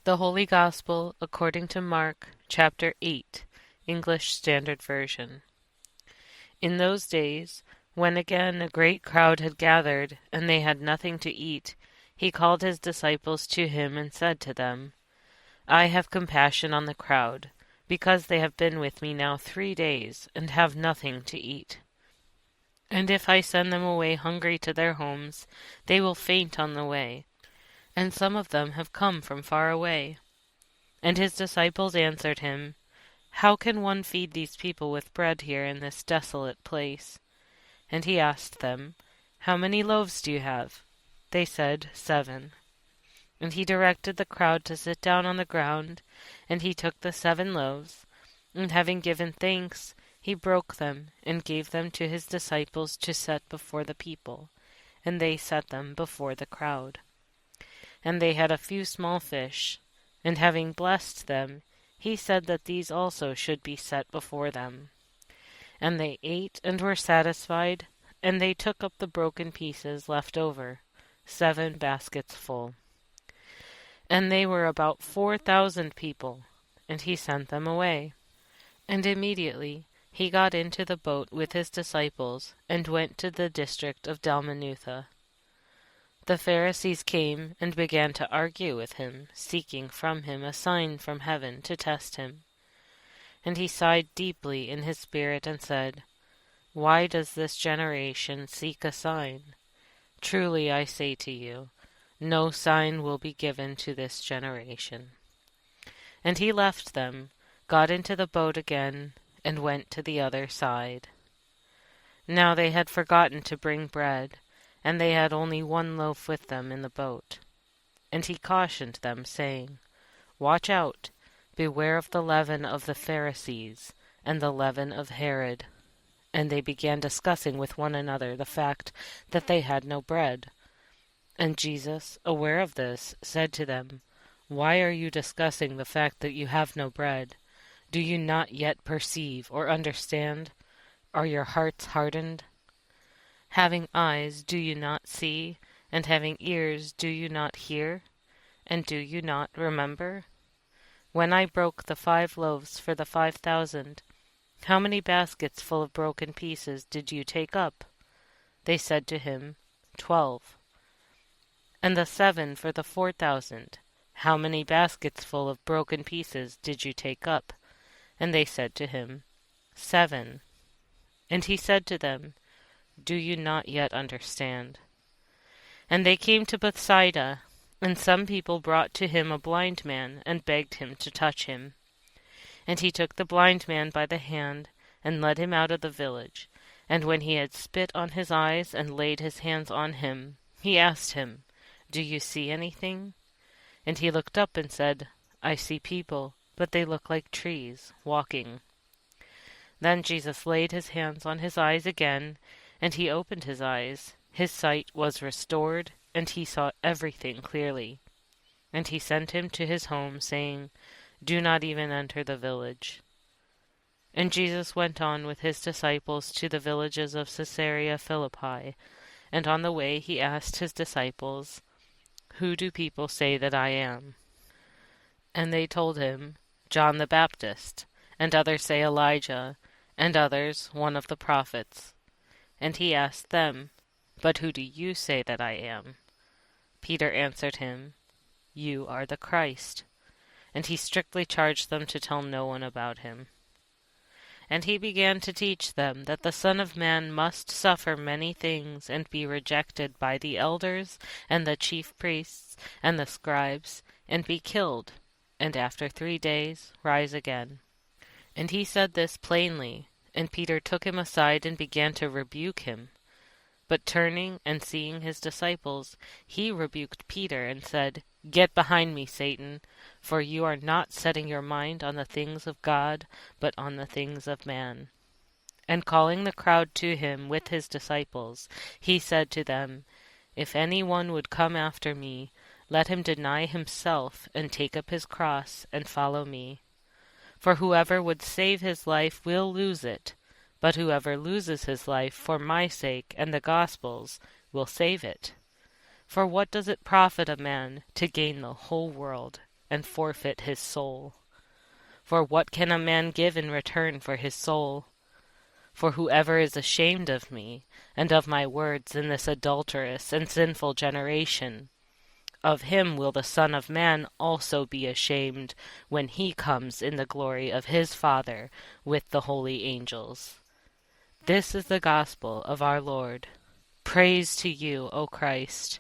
The Holy Gospel according to Mark, chapter 8, English Standard Version. In those days, when again a great crowd had gathered, and they had nothing to eat, he called his disciples to him and said to them, I have compassion on the crowd, because they have been with me now 3 days, and have nothing to eat. And if I send them away hungry to their homes, they will faint on the way, and some of them have come from far away. And his disciples answered him, How can one feed these people with bread here in this desolate place? And he asked them, How many loaves do you have? They said, 7. And he directed the crowd to sit down on the ground, and he took the 7 loaves, and having given thanks, he broke them, and gave them to his disciples to set before the people, and they set them before the crowd. And they had a few small fish, and having blessed them, he said that these also should be set before them. And they ate and were satisfied, and they took up the broken pieces left over, 7 baskets full. And they were about 4,000 people, and he sent them away. And immediately he got into the boat with his disciples, and went to the district of Dalmanutha. The Pharisees came and began to argue with him, seeking from him a sign from heaven to test him. And he sighed deeply in his spirit and said, Why does this generation seek a sign? Truly I say to you, no sign will be given to this generation. And he left them, got into the boat again, and went to the other side. Now they had forgotten to bring bread, and they had only 1 loaf with them in the boat. And he cautioned them, saying, Watch out, beware of the leaven of the Pharisees, and the leaven of Herod. And they began discussing with one another the fact that they had no bread. And Jesus, aware of this, said to them, Why are you discussing the fact that you have no bread? Do you not yet perceive or understand? Are your hearts hardened? Having eyes, do you not see? And having ears, do you not hear? And do you not remember? When I broke the 5 loaves for the 5,000, how many baskets full of broken pieces did you take up? They said to him, 12. And the 7 for the 4,000, how many baskets full of broken pieces did you take up? And they said to him, 7. And he said to them, Do you not yet understand? And they came to Bethsaida, and some people brought to him a blind man, and begged him to touch him. And he took the blind man by the hand, and led him out of the village. And when he had spit on his eyes, and laid his hands on him, he asked him, Do you see anything? And he looked up and said, I see people, but they look like trees, walking. Then Jesus laid his hands on his eyes again, and he opened his eyes. His sight was restored, and he saw everything clearly. And he sent him to his home, saying, Do not even enter the village. And Jesus went on with his disciples to the villages of Caesarea Philippi, and on the way he asked his disciples, Who do people say that I am? And they told him, John the Baptist, and others say Elijah, and others one of the prophets. And he asked them, But who do you say that I am? Peter answered him, You are the Christ. And he strictly charged them to tell no one about him. And he began to teach them that the Son of Man must suffer many things, and be rejected by the elders, and the chief priests, and the scribes, and be killed, and after 3 days rise again. And he said this plainly, and Peter took him aside and began to rebuke him. But turning and seeing his disciples, he rebuked Peter and said, Get behind me, Satan, for you are not setting your mind on the things of God, but on the things of man. And calling the crowd to him with his disciples, he said to them, If any one would come after me, let him deny himself and take up his cross and follow me. For whoever would save his life will lose it, but whoever loses his life for my sake and the gospel's will save it. For what does it profit a man to gain the whole world and forfeit his soul. For what can a man give in return for his soul? For whoever is ashamed of me and of my words in this adulterous and sinful generation, of him will the Son of Man also be ashamed when he comes in the glory of his Father with the holy angels. This is the gospel of our Lord. Praise to you, O Christ.